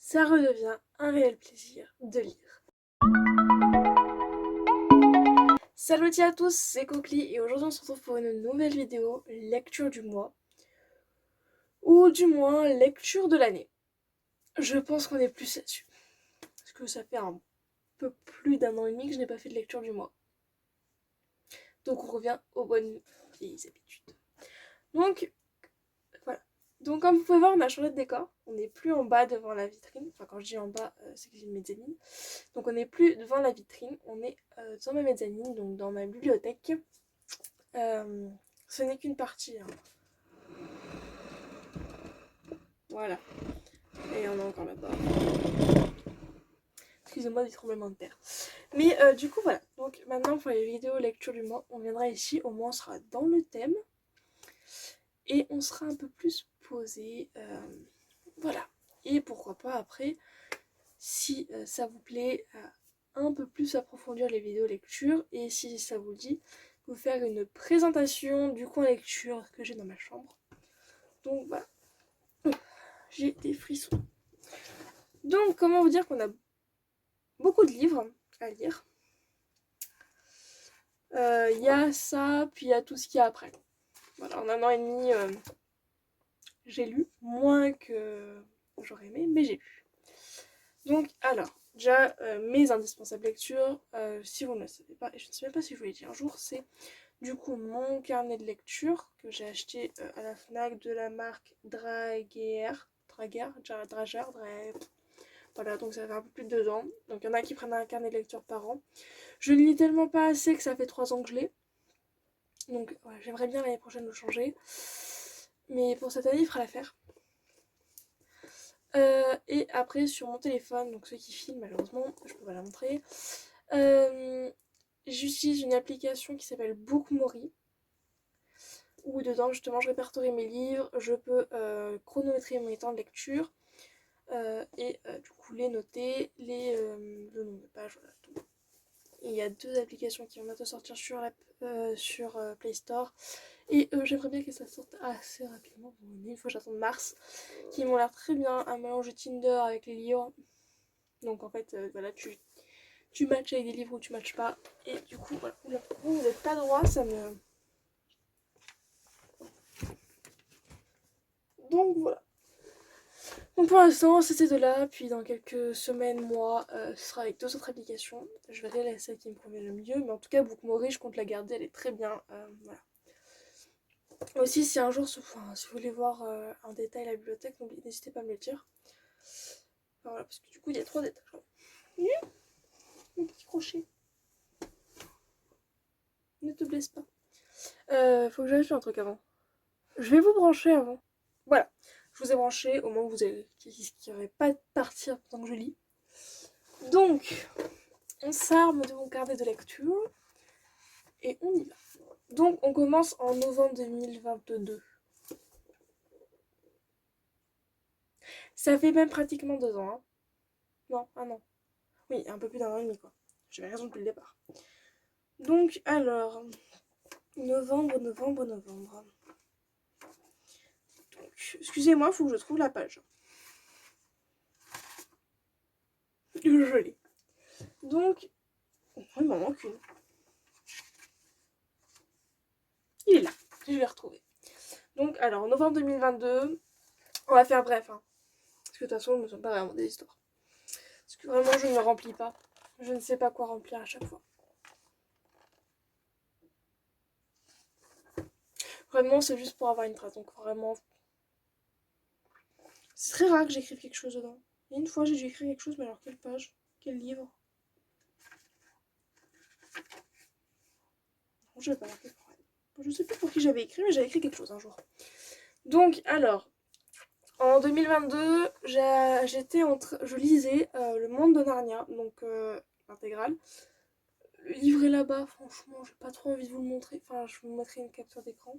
ça redevient un réel plaisir de lire. Salut à tous, c'est Coquely et aujourd'hui on se retrouve pour une nouvelle vidéo lecture du mois. Ou du moins lecture de l'année. Je pense qu'on est plus là-dessus. Parce que ça fait un peu plus d'un an et demi que je n'ai pas fait de lecture du mois. Donc on revient aux bonnes vieilles habitudes. Donc voilà. Donc comme vous pouvez voir, on a changé de décor. On n'est plus en bas devant la vitrine. Enfin quand je dis en bas, c'est que j'ai une mezzanine. Donc on n'est plus devant la vitrine, on est dans ma mezzanine, donc dans ma bibliothèque. Ce n'est qu'une partie. Hein. Voilà. Et on est encore là-bas. Excusez-moi des tremblements de terre. Mais du coup voilà. Donc maintenant pour les vidéos lecture du mois, on viendra ici, au moins on sera dans le thème. Et on sera un peu plus posé. Voilà. Et pourquoi pas après, si ça vous plaît, un peu plus approfondir les vidéos lecture. Et si ça vous dit, vous faire une présentation du coin lecture que j'ai dans ma chambre. Donc voilà. J'ai des frissons. Donc comment vous dire qu'on a beaucoup de livres à lire. Il y a ça, puis il y a tout ce qu'il y a après. Voilà, en un an et demi, j'ai lu moins que j'aurais aimé, mais j'ai lu. Donc alors, déjà mes indispensables lectures, si vous ne le savez pas, et je ne sais même pas si je vous l'ai dit un jour, c'est du coup mon carnet de lecture que j'ai acheté à la FNAC de la marque Draguer. Voilà, donc ça fait un peu plus de 2 ans. Donc il y en a qui prennent un carnet de lecture par an. Je ne lis tellement pas assez que ça fait 3 ans que je l'ai. Donc ouais, j'aimerais bien l'année prochaine le changer. Mais pour cette année, il fera l'affaire. Et après, sur mon téléphone, donc ceux qui filment, malheureusement, je peux pas la montrer. J'utilise une application qui s'appelle Bookmori. Où dedans, justement, je répertorie mes livres. Je peux chronométrer mes temps de lecture. Et du coup les noter, le nombre de pages, voilà tout. Et il y a 2 applications qui vont bientôt sortir sur Play Store. Et j'aimerais bien que ça sorte assez rapidement. Bon, il faut que j'attende mars. Qui m'ont l'air très bien. Un mélange de Tinder avec les livres. Donc en fait, voilà, tu matches avec des livres ou tu matches pas. Et du coup, voilà. Oula, vous n'êtes pas droit, ça me... Donc voilà. Donc pour l'instant, c'est ces deux-là, puis dans quelques semaines, mois, ce sera avec 2 autres applications. Je verrai celle qui me convient le mieux, mais en tout cas, Bookmori, je compte la garder, elle est très bien. Voilà. Aussi, si un jour, si vous voulez voir en détail la bibliothèque, n'hésitez pas à me le dire. Enfin, voilà, parce que du coup, il y a 3 étages. Mon petit crochet. Ne te blesse pas. Faut que j'aille faire un truc avant. Je vais vous brancher avant. Voilà. Je vous ai branché, au moins vous avez qui n'aurait pas de partir pendant que je lis. Donc, on s'arme de mon carnet de lecture et on y va. Donc on commence en novembre 2022. Ça fait même pratiquement 2 ans. Hein. Non, un an. Oui, un peu plus d'un an et demi quoi. J'avais raison depuis le départ. Donc alors, novembre. Donc, excusez-moi, il faut que je trouve la page. Je l'ai. Donc, il m'en manque une. Il est là, je l'ai retrouvé. Donc alors, novembre 2022, on va faire bref. Hein. Parce que de toute façon, nous ne sommes pas vraiment des histoires. Parce que vraiment, je ne me remplis pas. Je ne sais pas quoi remplir à chaque fois. Vraiment, c'est juste pour avoir une trace. Donc vraiment, c'est très rare que j'écrive quelque chose dedans. Et une fois, j'ai dû écrire quelque chose, mais alors quelle page? Quel livre? Non, je vais pas marquer pour elle. Je sais plus pour qui j'avais écrit, mais j'avais écrit quelque chose un jour. Donc, alors, en 2022, je lisais Le Monde de Narnia, donc l'intégrale. Le livre est là-bas, franchement, j'ai pas trop envie de vous le montrer. Enfin, je vous mettrai une capture d'écran.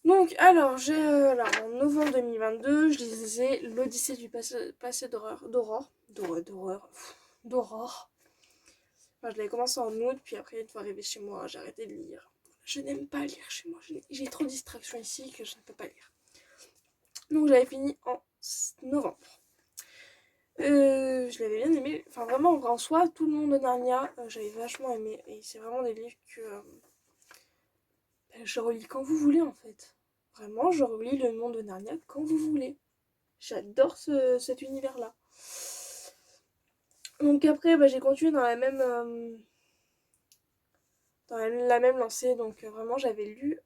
Donc, alors, en novembre 2022, je lisais L'Odyssée du passé d'Aurore. Enfin, je l'avais commencé en août, puis après, une fois arrivée chez moi, j'ai arrêté de lire. Je n'aime pas lire chez moi, j'ai trop de distractions ici que je ne peux pas lire. Donc, j'avais fini en novembre. Je l'avais bien aimé. Enfin, vraiment, en soi, tout le monde de Narnia, j'avais vachement aimé. Et c'est vraiment des livres que je relis quand vous voulez, en fait. Vraiment, je relis le monde de Narnia quand vous voulez. J'adore cet univers-là. Donc après, j'ai continué dans la même, la même lancée. Donc vraiment, j'avais lu,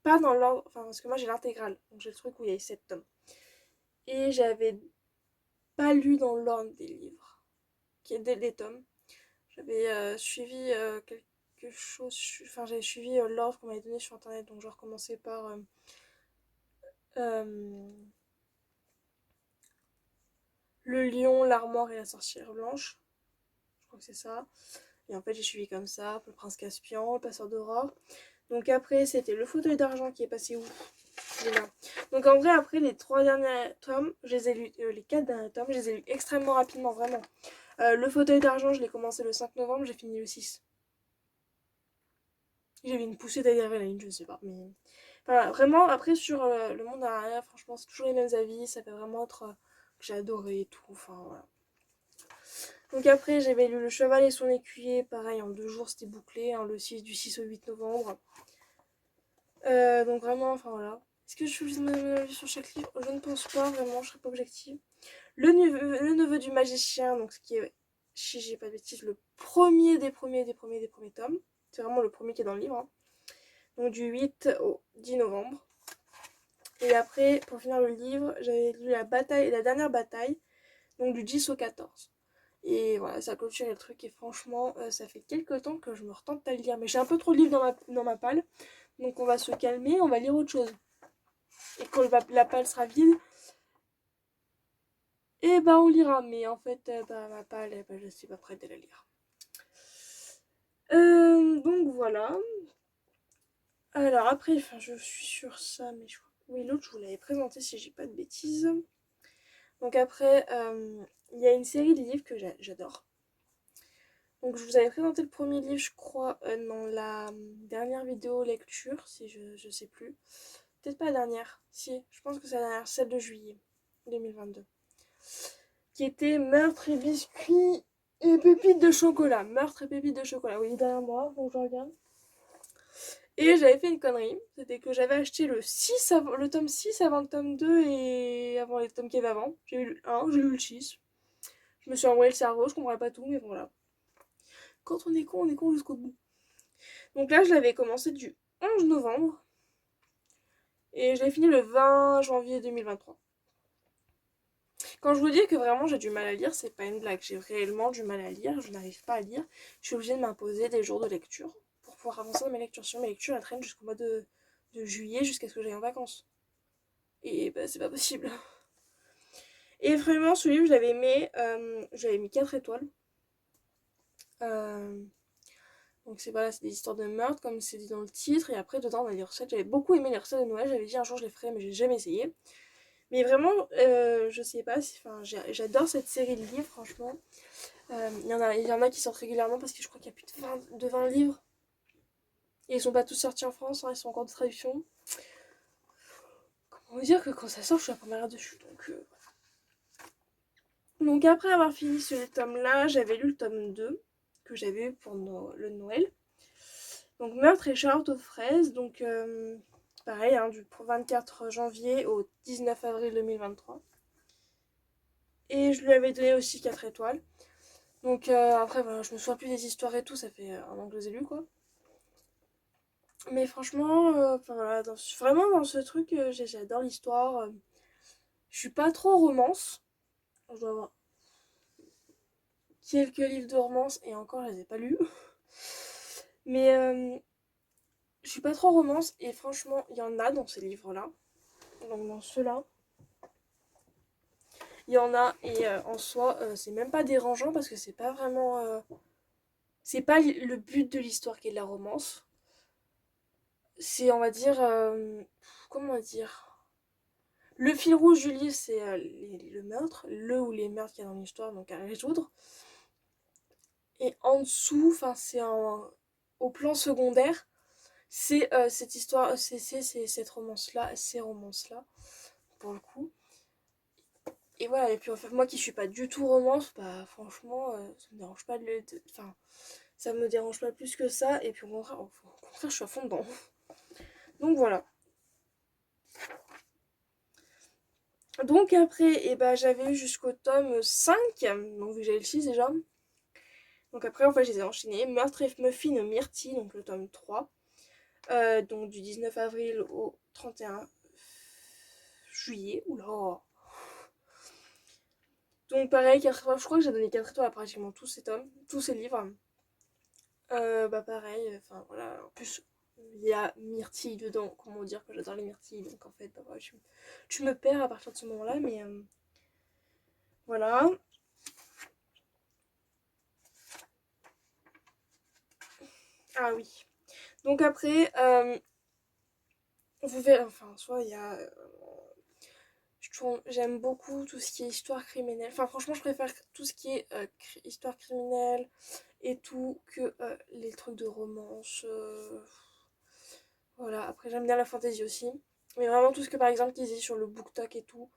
pas dans l'ordre, enfin parce que moi j'ai l'intégrale. Donc j'ai le truc où il y a 7 tomes. Et j'avais pas lu dans l'ordre des livres, qui est des tomes. J'avais suivi quelque chose, enfin j'avais suivi l'ordre qu'on m'avait donné sur internet. Donc je recommençais par euh, le lion, l'armoire et la sorcière blanche. Je crois que c'est ça. Et en fait, j'ai suivi comme ça, le prince Caspian, le passeur d'aurore. Donc après, c'était le fauteuil d'argent qui est passé où? Là. Donc en vrai, après les 3 derniers tomes, je les ai lus, les 4 derniers tomes, je les ai lus extrêmement rapidement, vraiment. Le fauteuil d'argent, je l'ai commencé le 5 novembre, j'ai fini le 6. J'avais une poussée d'adrénaline, je sais pas. Mais voilà, vraiment, après sur le monde derrière, franchement, c'est toujours les mêmes avis, ça fait vraiment être que j'ai adoré et tout, enfin voilà. Donc après, j'avais lu Le Cheval et son écuyer, pareil, en 2 jours, c'était bouclé, hein, du 6 au 8 novembre. Donc vraiment, enfin voilà. Est-ce que je suis mon avis sur chaque livre? Je ne pense pas, vraiment, je serais pas objective. Le neveu du magicien, donc ce qui est, si j'ai pas de bêtises, le premier des premiers tomes. C'est vraiment le premier qui est dans le livre, hein. Donc du 8 au 10 novembre. Et après, pour finir le livre, j'avais lu la dernière bataille, donc du 10 au 14. Et voilà, ça clôture le truc. Et franchement, ça fait quelques temps que je me retente à le lire. Mais j'ai un peu trop de livres dans ma palle. Donc on va se calmer, on va lire autre chose. Et quand la palle sera vide, et on lira. Mais en fait, ma palle, je suis pas prête de la lire. Donc voilà. Alors après, je suis sur ça, mais oui, l'autre, je vous l'avais présenté si j'ai pas de bêtises. Donc après, il y a une série de livres que j'adore. Donc je vous avais présenté le premier livre, je crois, dans la dernière vidéo lecture, si je sais plus. Peut-être pas la dernière, si, je pense que c'est la dernière, celle de juillet 2022. Qui était Meurtre et biscuits et pépites de chocolat. Meurtre et pépites de chocolat, oui, derrière moi, donc je regarde. Et j'avais fait une connerie, c'était que j'avais acheté le tome 6 avant le tome 2 et avant les tomes qu'il y avait avant. J'ai eu le 1, j'ai eu le 6. Je me suis envoyé le cerveau, je comprenais pas tout, mais voilà. Quand on est con jusqu'au bout. Donc là, je l'avais commencé du 11 novembre et je l'ai fini le 20 janvier 2023. Quand je vous dis que vraiment j'ai du mal à lire, c'est pas une blague. J'ai réellement du mal à lire, je n'arrive pas à lire. Je suis obligée de m'imposer des jours de lecture pour pouvoir avancer dans mes lectures. Sinon, mes lectures elles traînent jusqu'au mois de juillet, jusqu'à ce que j'aille en vacances. Et c'est pas possible. Et vraiment, ce livre, je l'avais aimé. J'avais mis 4 étoiles. Euh, donc c'est voilà, c'est des histoires de meurtre, comme c'est dit dans le titre. Et après, dedans, on a des recettes. J'avais beaucoup aimé les recettes de Noël. J'avais dit un jour je les ferais, mais j'ai jamais essayé. Mais vraiment, je sais pas, j'adore cette série de livres, franchement. Il y en a qui sortent régulièrement parce que je crois qu'il y a plus de 20 livres. Et ils sont pas tous sortis en France, hein, ils sont encore de traduction. Comment vous dire que quand ça sort, je suis la première dessus. Donc après avoir fini ce tome-là, j'avais lu le tome 2 que j'avais eu pour le Noël. Donc Meurtre et Charlotte aux fraises. Donc pareil, hein, du 24 janvier au 19 avril 2023. Et je lui avais donné aussi 4 étoiles. Donc après, voilà, je me souviens plus des histoires et tout, ça fait un an que je les ai lus, quoi. Mais franchement, voilà, vraiment dans ce truc, j'adore l'histoire. Je suis pas trop romance. Je dois avoir quelques livres de romance et encore, je les ai pas lus. Mais je suis pas trop romance et franchement, il y en a dans ces livres-là. Donc dans ceux-là, il y en a et en soi, c'est même pas dérangeant parce que c'est pas vraiment. C'est pas le but de l'histoire qui est de la romance. C'est, on va dire. Comment dire? Le fil rouge du livre, c'est le meurtre, le ou les meurtres qu'il y a dans l'histoire, donc à résoudre. Et en dessous, enfin, au plan secondaire, c'est cette histoire, c'est cette romance-là, ces romances-là, pour le coup. Et voilà, et puis en fait, moi qui suis pas du tout romance, bah franchement, ça me dérange pas enfin, ça me dérange pas plus que ça. Et puis au contraire, je suis à fond dedans. Donc voilà. Donc après, et bah, j'avais eu jusqu'au tome 5, donc vu que j'avais le 6 déjà. Donc après, en fait, je les ai enchaînés. Meurtre et Muffin Myrtille, donc le tome 3. Donc du 19 avril au 31 juillet. Oula. Donc pareil, 4 étoiles. Je crois que j'ai donné 4 étoiles à pratiquement tous ces tomes, tous ces livres. Bah pareil, enfin voilà. En plus, il y a myrtille dedans. Comment dire que j'adore les myrtilles. Donc en fait, bah, voilà, tu me perds à partir de ce moment-là. Mais voilà. Ah oui. Donc après, vous verrez, enfin, soit il y a. J'aime beaucoup tout ce qui est histoire criminelle. Enfin, franchement, je préfère tout ce qui est histoire criminelle et tout que les trucs de romance. Voilà, après, j'aime bien la fantasy aussi. Mais vraiment, tout ce que par exemple, qu'ils aient sur le BookTok et tout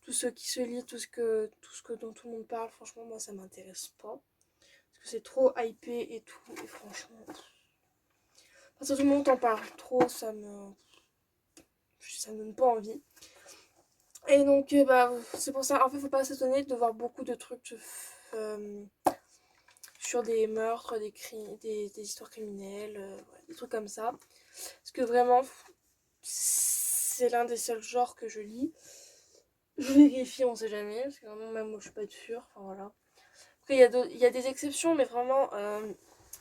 ce qui se lit, tout ce que dont tout le monde parle, franchement, moi, ça m'intéresse pas. Parce que c'est trop hypé et tout. Et franchement, parce que tout le monde en parle trop, ça me donne pas envie. Et donc, bah, c'est pour ça, en fait, faut pas s'étonner de voir beaucoup de trucs euh, sur des meurtres, des histoires criminelles, ouais, des trucs comme ça. Parce que vraiment, c'est l'un des seuls genres que je lis. Je vérifie, on sait jamais, parce que vraiment, même moi, je suis pas sûre. Enfin, voilà. Après, il y a des exceptions, mais vraiment,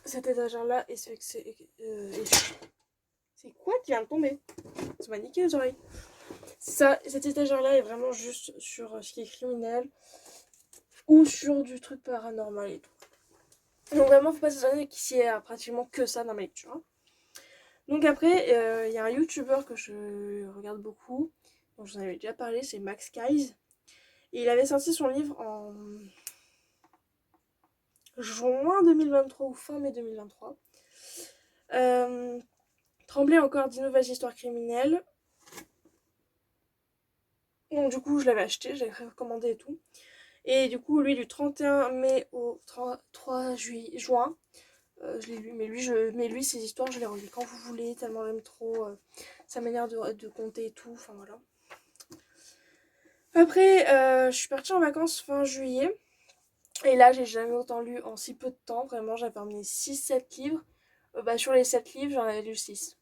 cette étagère-là, c'est quoi qui vient de tomber? Ça m'a niqué les oreilles. Ça, cette étagère-là est vraiment juste sur ce qui est criminel ou sur du truc paranormal et tout. Donc vraiment, faut pas s'étonner qu'il y ait pratiquement que ça dans ma lecture. Donc après, il y a un youtubeur que je regarde beaucoup, dont je vous en avais déjà parlé, c'est Max Keyes. Et il avait sorti son livre en juin 2023 ou fin mai 2023. Trembler encore d'innovations histoires criminelles. Donc du coup, je l'avais acheté, je l'avais recommandé et tout. Et du coup, lui, du 31 mai au 3 juin, je l'ai lu. Mais lui, ses histoires, je les relis quand vous voulez, tellement j'aime trop sa manière de conter et tout. Enfin voilà. Après, je suis partie en vacances fin juillet. Et là, j'ai jamais autant lu en si peu de temps. Vraiment, j'avais emmené 6-7 livres. Bah, sur les 7 livres, j'en avais lu 6.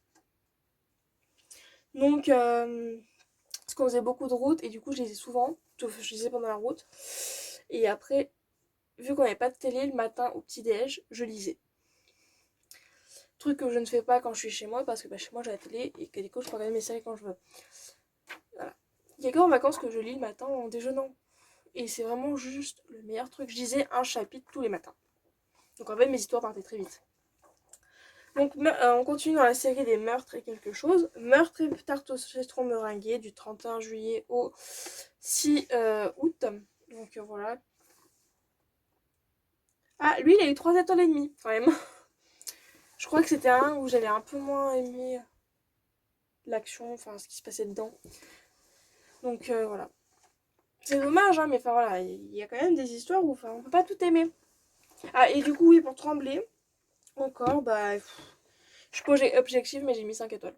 Donc, parce qu'on faisait beaucoup de routes et du coup, je lisais souvent. Je lisais pendant la route. Et après, vu qu'on n'avait pas de télé le matin au petit-déj, je lisais. Truc que je ne fais pas quand je suis chez moi parce que bah, chez moi j'ai la télé et que du coup je peux regarder mes séries quand je veux. Voilà. Il y a que en vacances que je lis le matin en déjeunant. Et c'est vraiment juste le meilleur truc. Je lisais un chapitre tous les matins. Donc en fait mes histoires partaient très vite. Donc on continue dans la série des meurtres et quelque chose. Meurtre et tarte au citron meringuée du 31 juillet au 6 août. Donc voilà. Ah, lui il a eu 3 étoiles et demie quand même. Je crois que c'était un où j'avais un peu moins aimé l'action, enfin ce qui se passait dedans. Donc voilà. C'est dommage, hein, mais enfin voilà, il y a quand même des histoires où on peut pas tout aimer. Ah, et du coup, oui, pour trembler, encore, bah, je suis pas objective, mais j'ai mis 5 étoiles.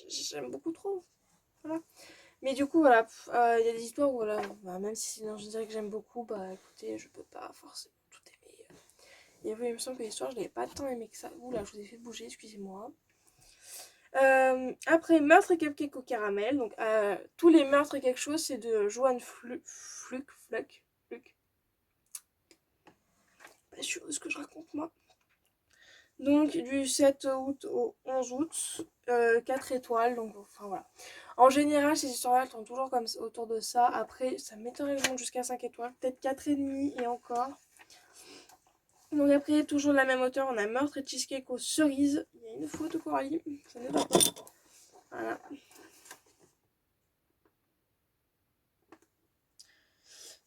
J'aime beaucoup trop. Voilà. Mais du coup, voilà, il y a des histoires où, voilà, bah, même si c'est dans une série que j'aime beaucoup, bah écoutez, je peux pas forcément tout aimer. Et oui, il me semble que l'histoire, je l'avais pas tant aimé que ça. Oula, je vous ai fait bouger, excusez-moi. Après, meurtre et cupcake au caramel. Donc, tous les meurtres et quelque chose, c'est de Joanne Fluck. Pas sûr de ce que je raconte, moi. Donc, du 7 août au 11 août, 4 étoiles. Donc, enfin voilà. En général, ces histoires-là, elles tournent toujours comme autour de ça. Après, ça m'étonnerait que je monte jusqu'à 5 étoiles. Peut-être 4,5 et encore. Donc, après, toujours de la même hauteur, on a meurtre et cheesecake aux cerises. Il y a une faute au Coralie. Ça ne va pas. Voilà.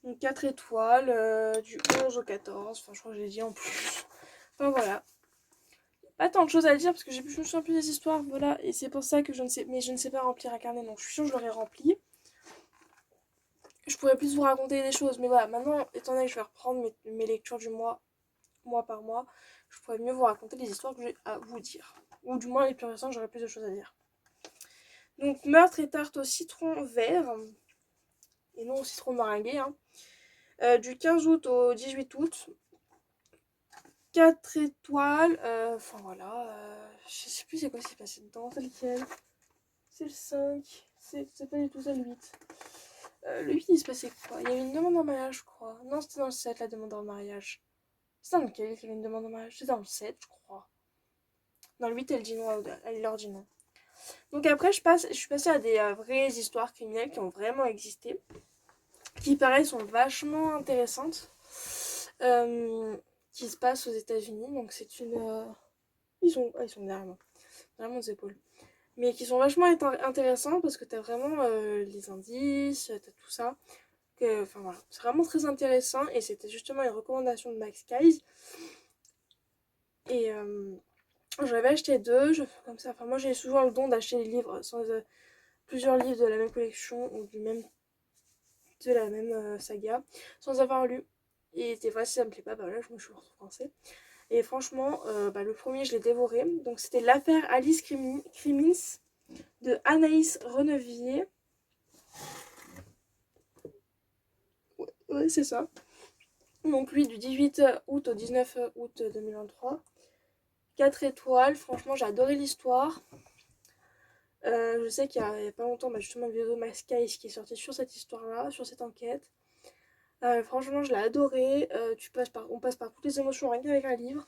Donc 4 étoiles, du 11 au 14. Enfin, je crois que j'ai dit en plus. Enfin, voilà. Pas tant de choses à dire parce que je me souviens plus des histoires. Voilà. Et c'est pour ça que je ne sais. Mais je ne sais pas remplir un carnet. Donc je suis sûre que je l'aurais rempli. je pourrais plus vous raconter des choses. Mais voilà, maintenant, étant donné que je vais reprendre mes lectures du mois par mois, je pourrais mieux vous raconter les histoires que j'ai à vous dire. Ou du moins les plus récentes, j'aurais plus de choses à dire. Donc Meurtre et tarte au citron vert, et non au citron meringué, hein. Du 15 août au 18 août. 4 étoiles, enfin voilà, je sais plus c'est quoi qui s'est passé dedans, c'est lequel? C'est le 5, c'est pas du tout ça le 8. Le 8 il se passait quoi? Il y avait une demande en mariage je crois. Non c'était dans le 7 la demande en mariage. C'est dans lequel il y avait une demande en mariage? C'est dans le 7 je crois. Dans le 8 elle dit non, elle leur dit non. Donc après je suis passée à des vraies histoires criminelles qui ont vraiment existé. Qui pareil sont vachement intéressantes. Qui se passent aux États-Unis. Donc c'est une... ils sont derrière moi. Derrière mes épaules. Mais qui sont vachement intéressants parce que t'as vraiment les indices, t'as tout ça. Enfin voilà, c'est vraiment très intéressant et c'était justement une recommandation de Max Keyes. Et j'en avais acheté deux, comme ça. Enfin moi j'ai souvent le don d'acheter des livres, plusieurs livres de la même collection ou de la même saga, sans avoir lu. Et des fois si ça me plaît pas, bah là je me suis refrancée. Et franchement, le premier je l'ai dévoré. Donc c'était l'affaire Alice Crimmins de Anaïs Renevier. Ouais, c'est ça. Donc lui du 18 août au 19 août 2023. 4 étoiles, franchement j'ai adoré l'histoire. Je sais qu'il y a pas longtemps justement une vidéo de Max Keyes qui est sortie sur cette histoire-là, sur cette enquête. Franchement je l'ai adoré. On passe par toutes les émotions rien qu'avec un livre.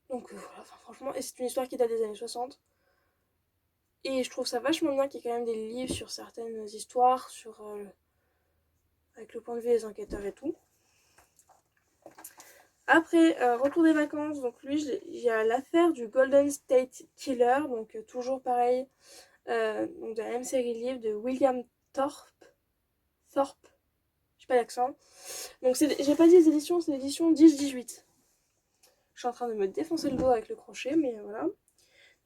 Donc voilà, franchement, et c'est une histoire qui date des années 60. Et je trouve ça vachement bien qu'il y ait quand même des livres sur certaines histoires, avec le point de vue des enquêteurs et tout. Après, retour des vacances, donc lui, il y a l'affaire du Golden State Killer, donc toujours pareil, donc de la même série de livres de William Thorpe, j'ai pas l'accent. Donc j'ai pas dit les éditions, c'est l'édition 10-18. Je suis en train de me défoncer le dos avec le crochet, mais voilà.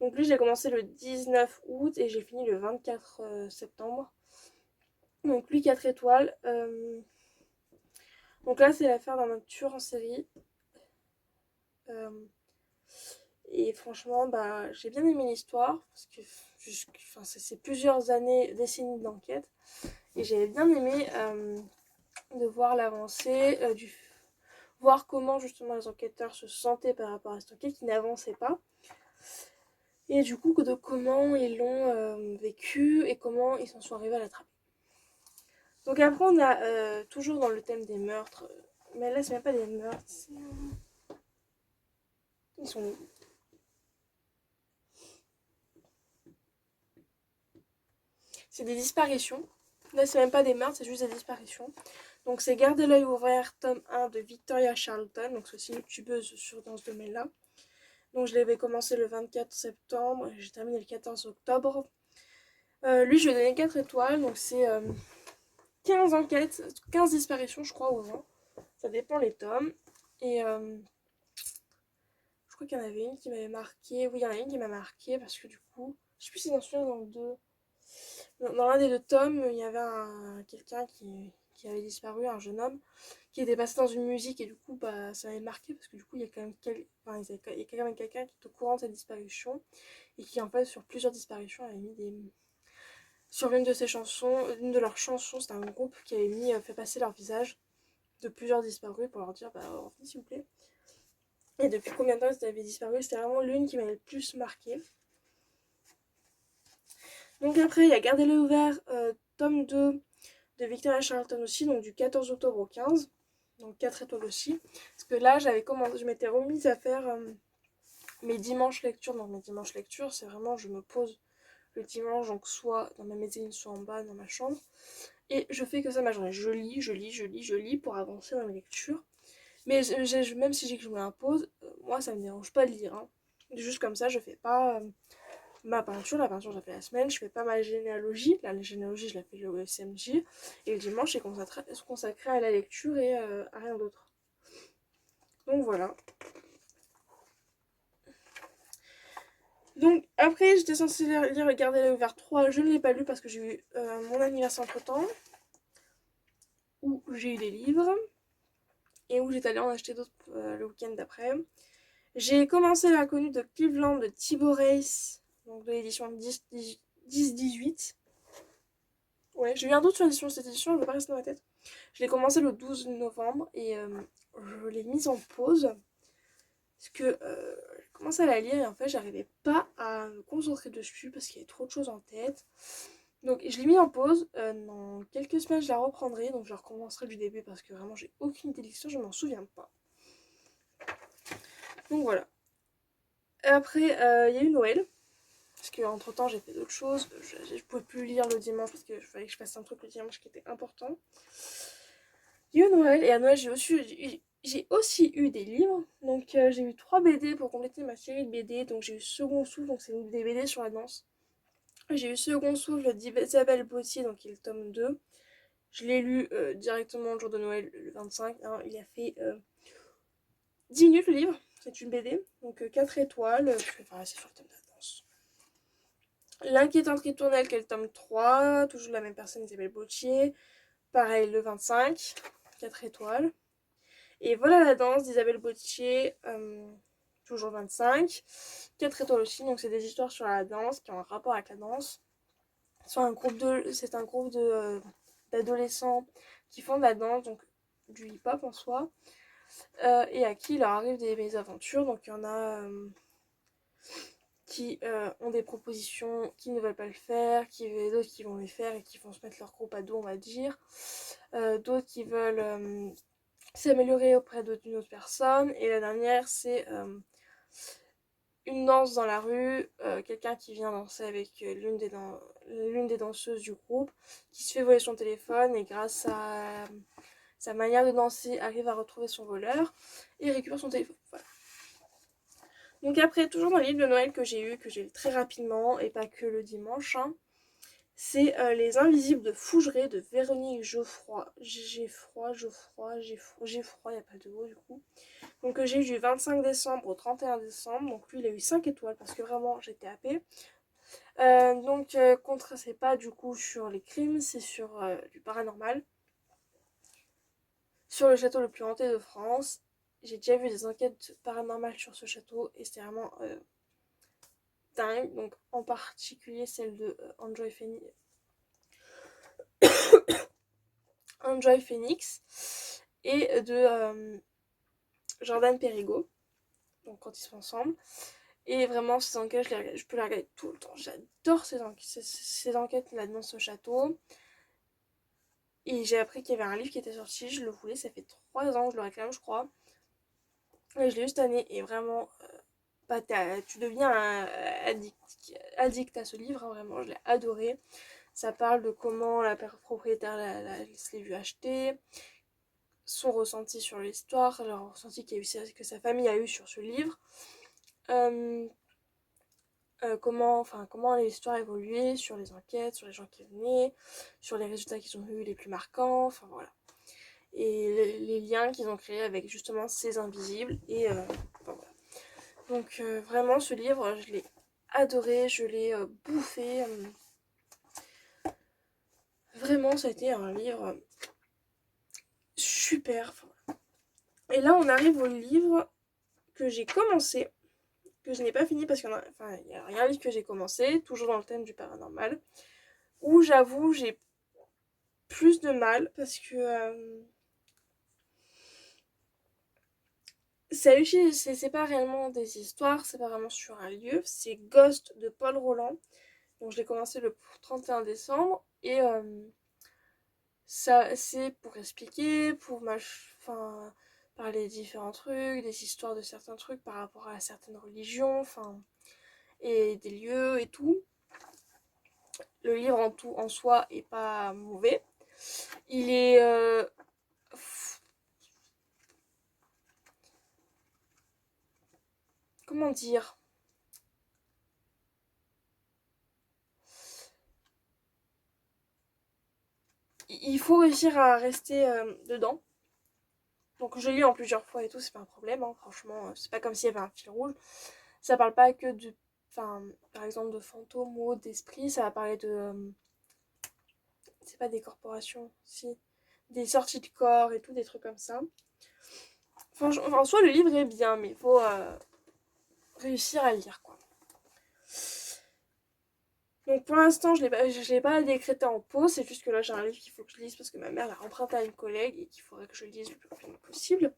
Donc lui, j'ai commencé le 19 août et j'ai fini le 24 septembre. Donc lui, 4 étoiles. Donc là, c'est l'affaire d'un tueur en série. Euh, et franchement, j'ai bien aimé l'histoire. Parce que c'est plusieurs années, décennies d'enquête. Et j'avais bien aimé de voir l'avancée, voir comment justement les enquêteurs se sentaient par rapport à cette enquête qui n'avançait pas. Et du coup, de comment ils l'ont vécu et comment ils s'en sont arrivés à l'attraper. Donc après, on a toujours dans le thème des meurtres. Mais là, c'est même pas des meurtres. Ils sont... C'est des disparitions. Là, c'est même pas des meurtres, c'est juste des disparitions. Donc c'est Gardez l'œil ouvert, tome 1 de Victoria Charlton. Donc c'est aussi une youtubeuse dans ce domaine-là. Donc je l'avais commencé le 24 septembre et j'ai terminé le 14 octobre. Lui, je lui ai donné 4 étoiles. Donc c'est 15 enquêtes, 15 disparitions, je crois, au 20. Ça dépend les tomes. Et je crois qu'il y en avait une qui m'avait marqué. Oui, il y en a une qui m'a marqué parce que du coup, je sais plus si j'en suis dans le 2. Dans l'un des deux tomes, il y avait quelqu'un qui avait disparu, un jeune homme, qui était passé dans une musique et du coup, ça m'avait marqué parce que du coup, il y a quand même, il y a quand même quelqu'un qui est au courant de sa disparition et qui, en fait, sur plusieurs disparitions, avait mis des. Sur une de ses chansons, une de leurs chansons, c'était un groupe qui avait fait passer leur visage de plusieurs disparus pour leur dire, revenez s'il vous plaît. Et depuis combien de temps ils avaient disparu, c'était vraiment l'une qui m'avait le plus marqué. Donc après, il y a Gardez l'œil ouvert, tome 2 de Victoria Charlton aussi, donc du 14 octobre au 15. Donc 4 étoiles aussi. Parce que là, je m'étais remise à faire mes dimanches lectures. Donc mes dimanches lectures, c'est vraiment, je me pose le dimanche, donc soit dans ma mezzanine, soit en bas dans ma chambre. Et je fais que ça ma journée. Je lis pour avancer dans mes lectures. Mais même si j'ai que je me l'impose, moi ça me dérange pas de lire. Hein. Juste comme ça, je fais pas la peinture je la fais la semaine, je fais pas ma généalogie. La généalogie, je la fais le SMJ. Et le dimanche, c'est consacré à la lecture et à rien d'autre. Donc voilà. Donc après j'étais censée lire Le Gardien ouvert 3, je ne l'ai pas lu parce que j'ai eu mon anniversaire entre temps, où j'ai eu des livres, et où j'étais allée en acheter d'autres le week-end d'après. J'ai commencé L'inconnu de Cleveland de Thibaut Race, donc de l'édition 10-18. Ouais, j'ai eu un doute sur l'édition de cette édition, elle ne veut pas rester dans ma tête. Je l'ai commencé le 12 novembre et je l'ai mise en pause parce que j'ai commencé à la lire et en fait j'arrivais pas à me concentrer dessus parce qu'il y avait trop de choses en tête. Donc je l'ai mis en pause, dans quelques semaines je la reprendrai, donc je recommencerai du début parce que vraiment j'ai aucune idée de l'histoire, je m'en souviens pas. Donc voilà. Après il y a eu Noël, parce qu'entre temps j'ai fait d'autres choses, je pouvais plus lire le dimanche parce qu'il fallait que je fasse un truc le dimanche qui était important. Il y a eu Noël, et à Noël j'ai aussi eu des livres. Donc j'ai eu 3 BD pour compléter ma série de BD. Donc j'ai eu Second Souffle, donc c'est des BD sur la danse. J'ai eu Second Souffle d'Isabelle Bautier, donc qui est le tome 2. Je l'ai lu directement le jour de Noël, le 25. Hein, il a fait 10 minutes le livre. C'est une BD, donc 4 étoiles. Je vais faire assez sur le thème de la danse. L'inquiétante ritournelle, qui est le tome 3. Toujours la même personne, Isabelle Bautier. Pareil, le 25. 4 étoiles. Et voilà la danse d'Isabelle Bautier, toujours 25. 4 étoiles aussi, donc c'est des histoires sur la danse qui ont un rapport avec la danse. C'est un groupe d'adolescents qui font de la danse, donc du hip-hop en soi, et à qui il leur arrive des mésaventures. Donc il y en a qui ont des propositions, qui ne veulent pas le faire, d'autres qui vont les faire et qui vont se mettre leur groupe à dos, on va dire. D'autres qui veulent s'améliorer auprès d'une autre personne. Et la dernière, c'est une danse dans la rue, quelqu'un qui vient danser avec l'une des danseuses du groupe, qui se fait voler son téléphone et grâce à sa manière de danser arrive à retrouver son voleur et récupère son téléphone. Voilà. Donc après, toujours dans le livre de Noël que j'ai lu très rapidement, et pas que le dimanche, hein, c'est Les Invisibles de Fougeray de Véronique Geoffroy. J'ai froid, il n'y a pas de mots du coup. Donc j'ai eu du 25 décembre au 31 décembre. Donc lui il a eu 5 étoiles parce que vraiment j'étais happée. Contre c'est pas du coup sur les crimes, c'est sur du paranormal. Sur le château le plus hanté de France. J'ai déjà vu des enquêtes paranormales sur ce château et c'était vraiment dingue. Donc en particulier celle de Enjoy Phoenix et de Jordan Perrigo. Donc quand ils sont ensemble. Et vraiment, ces enquêtes, je peux les regarder tout le temps. J'adore ces enquêtes là dans ce château. Et j'ai appris qu'il y avait un livre qui était sorti, je le voulais, ça fait 3 ans que je le réclame, je crois. Et je l'ai eu cette année, et vraiment, tu deviens addict à ce livre, hein, vraiment, je l'ai adoré. Ça parle de comment la propriétaire se l'est vue acheter, son ressenti sur l'histoire, le ressenti que sa famille a eu sur ce livre. Comment l'histoire évoluait sur les enquêtes, sur les gens qui venaient, sur les résultats qu'ils ont eu les plus marquants, enfin voilà. Et les liens qu'ils ont créés avec justement ces invisibles. Et enfin, voilà. Donc vraiment ce livre, je l'ai adoré, je l'ai bouffé. Vraiment, ça a été un livre super. Enfin, voilà. Et là, on arrive au livre que j'ai commencé, que je n'ai pas fini parce qu'il y a rien livre que j'ai commencé, toujours dans le thème du paranormal, où j'avoue, j'ai plus de mal parce que c'est pas réellement des histoires, c'est pas vraiment sur un lieu, c'est Ghost de Paul Roland. Donc je l'ai commencé le 31 décembre et ça c'est pour expliquer, enfin parler des différents trucs, des histoires de certains trucs par rapport à certaines religions, enfin et des lieux et tout. Le livre en soi est pas mauvais. Il est comment dire, il faut réussir à rester dedans. Donc je lis en plusieurs fois et tout, c'est pas un problème, hein, franchement, c'est pas comme s'il y avait un fil rouge. Ça parle pas que enfin, par exemple de fantômes ou d'esprits, ça va parler de, c'est pas des corporations, si, des sorties de corps et tout, des trucs comme ça. Enfin, en soi, le livre est bien, mais il faut réussir à le lire, quoi. Donc pour l'instant, je l'ai pas décrété en pause, c'est juste que là j'ai un livre qu'il faut que je lise parce que ma mère l'a emprunté à une collègue et qu'il faudrait que je le lise le plus rapidement possible.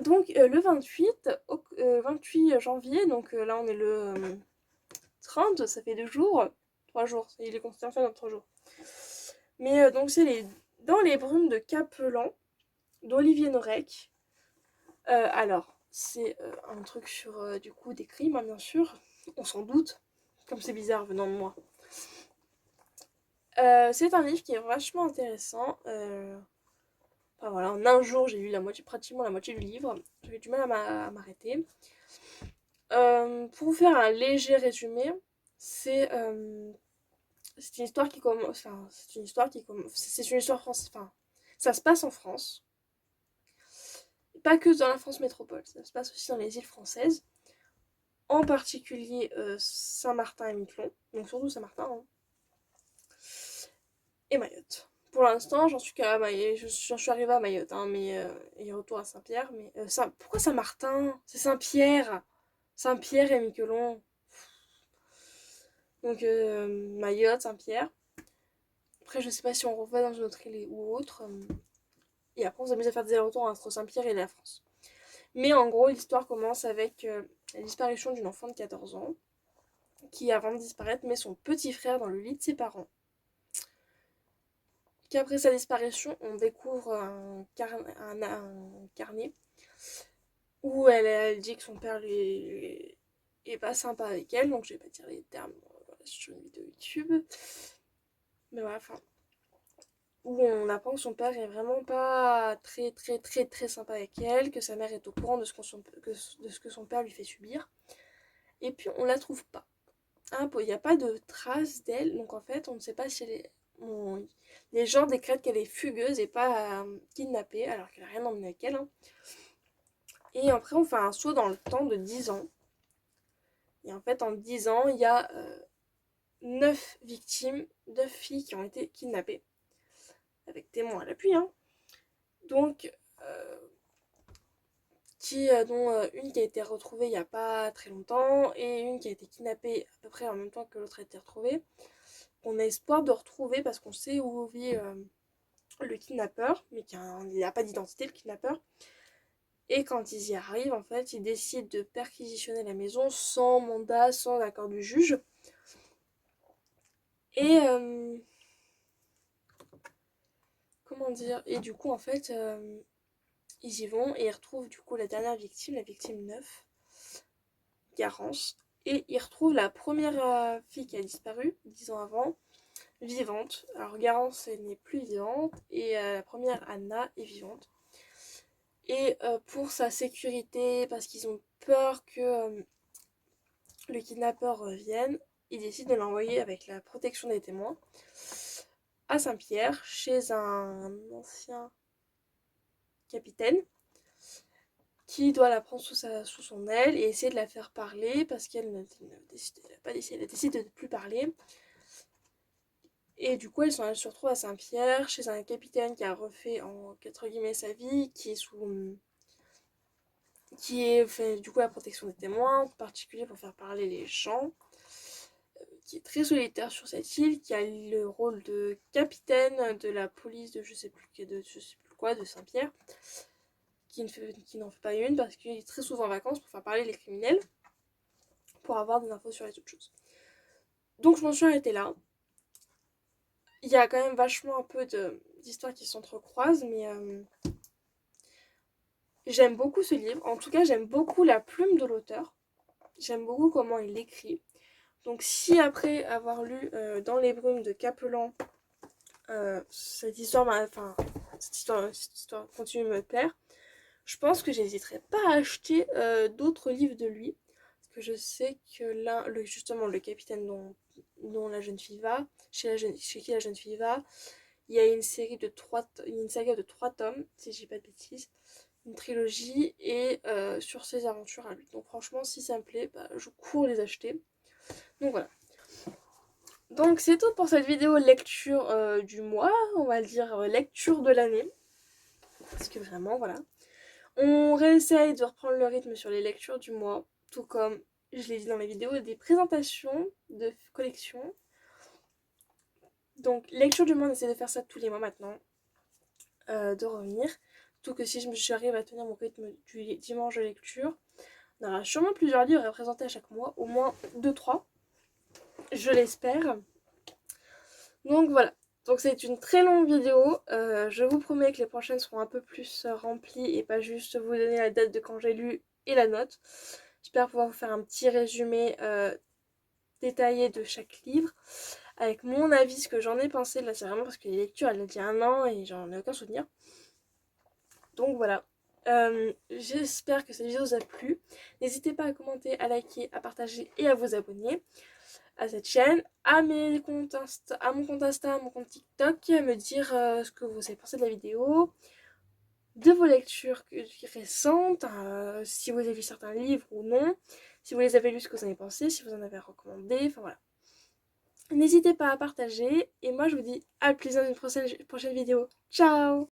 Donc le 28 janvier, donc là on est le 30, ça fait 2 jours, 3 jours, il est considéré en fait dans 3 jours. Mais donc c'est Dans les brumes de Capelan d'Olivier Norek. Alors, c'est un truc sur du coup des crimes, hein, bien sûr, on s'en doute, comme c'est bizarre venant de moi. C'est un livre qui est vachement intéressant. Enfin voilà, en un jour j'ai lu pratiquement la moitié du livre. J'avais du mal à m'arrêter. Pour vous faire un léger résumé, c'est c'est une histoire qui commence. Enfin, c'est une histoire qui commence. C'est une histoire française. Enfin, ça se passe en France. Pas que dans la France métropole, ça se passe aussi dans les îles françaises. En particulier Saint-Martin et Miquelon. Donc surtout Saint-Martin, hein. Et Mayotte. Pour l'instant, j'en suis qu'à Mayotte. J'en suis arrivée à Mayotte, hein, mais et retour à Saint-Pierre. Mais pourquoi Saint-Martin? C'est Saint-Pierre. Saint-Pierre et Miquelon. Donc Mayotte, Saint-Pierre. Après, je sais pas si on refait dans une autre île ou autre. Et après, on s'amuse à faire des allers-retours entre Saint-Pierre et la France. Mais en gros, l'histoire commence avec la disparition d'une enfant de 14 ans qui, avant de disparaître, met son petit frère dans le lit de ses parents. Qu'après sa disparition, on découvre un carnet où elle dit que son père est pas sympa avec elle, donc je vais pas dire les termes sur une vidéo YouTube. Mais voilà, enfin, où on apprend que son père est vraiment pas très très très très sympa avec elle, que sa mère est au courant de ce que son père lui fait subir. Et puis on la trouve pas. Il n'y a pas de traces d'elle, donc en fait on ne sait pas si elle est... les gens décrètent qu'elle est fugueuse et pas kidnappée, alors qu'elle n'a rien emmené avec elle, hein. Et après on fait un saut dans le temps de 10 ans. Et en fait en 10 ans il y a 9 victimes, 9 filles qui ont été kidnappées. Avec témoins à l'appui, hein. Donc dont une qui a été retrouvée il n'y a pas très longtemps et une qui a été kidnappée à peu près en même temps que l'autre a été retrouvée. On a espoir de retrouver parce qu'on sait où vit le kidnappeur, mais il n'a pas d'identité, le kidnappeur. Et quand ils y arrivent, en fait, ils décident de perquisitionner la maison sans mandat, sans accord du juge. Et comment dire? Et du coup, en fait, ils y vont et ils retrouvent du coup la dernière victime, la victime 9, Garance. Et ils retrouvent la première fille qui a disparu 10 ans avant, vivante. Alors Garance, elle n'est plus vivante et la première, Anna, est vivante. Et pour sa sécurité, parce qu'ils ont peur que le kidnappeur revienne, ils décident de l'envoyer avec la protection des témoins à Saint-Pierre, chez un ancien capitaine qui doit la prendre sous son aile et essayer de la faire parler parce qu'elle décide de ne plus parler. Et du coup, elle se retrouve à Saint-Pierre, chez un capitaine qui a refait entre guillemets sa vie, qui fait du coup la protection des témoins, en particulier pour faire parler les gens, qui est très solitaire sur cette île, qui a le rôle de capitaine de la police de je sais plus quoi, de Saint-Pierre, qui n'en fait pas une parce qu'il est très souvent en vacances pour faire parler les criminels, pour avoir des infos sur les autres choses. Donc je m'en suis arrêtée là. Il y a quand même vachement un peu d'histoires qui s'entrecroisent, mais j'aime beaucoup ce livre. En tout cas, j'aime beaucoup la plume de l'auteur. J'aime beaucoup comment il écrit. Donc si après avoir lu Dans les brumes de Capelan, cette histoire continue de me plaire, je pense que j'hésiterai pas à acheter d'autres livres de lui. Parce que je sais que là, justement, le capitaine dont la jeune fille va, chez qui la jeune fille va, il y a une saga de 3 tomes, si je dis pas de bêtises. une trilogie et sur ses aventures à lui. Donc franchement, si ça me plaît, bah, je cours les acheter. Donc voilà. Donc c'est tout pour cette vidéo lecture du mois, on va le dire lecture de l'année. Parce que vraiment, voilà. On réessaye de reprendre le rythme sur les lectures du mois, tout comme je l'ai dit dans les vidéos, des présentations de collections. Donc lecture du mois, on essaie de faire ça tous les mois maintenant, de revenir. Tout que si j'arrive à tenir mon rythme du dimanche de lecture, on aura sûrement plusieurs livres à présenter à chaque mois, au moins 2-3, je l'espère. Donc voilà, donc c'est une très longue vidéo, je vous promets que les prochaines seront un peu plus remplies et pas juste vous donner la date de quand j'ai lu et la note. J'espère pouvoir vous faire un petit résumé détaillé de chaque livre, avec mon avis, ce que j'en ai pensé. Là c'est vraiment parce que les lectures elles datent d'il y a un an et j'en ai aucun souvenir. Donc voilà, j'espère que cette vidéo vous a plu. N'hésitez pas à commenter, à liker, à partager et à vous abonner à cette chaîne, à mon compte Insta, à mon compte TikTok, à me dire ce que vous avez pensé de la vidéo, de vos lectures récentes, si vous avez vu certains livres ou non, si vous les avez lus, ce que vous en avez pensé, si vous en avez recommandé, enfin voilà. N'hésitez pas à partager et moi je vous dis à plus dans une prochaine vidéo. Ciao!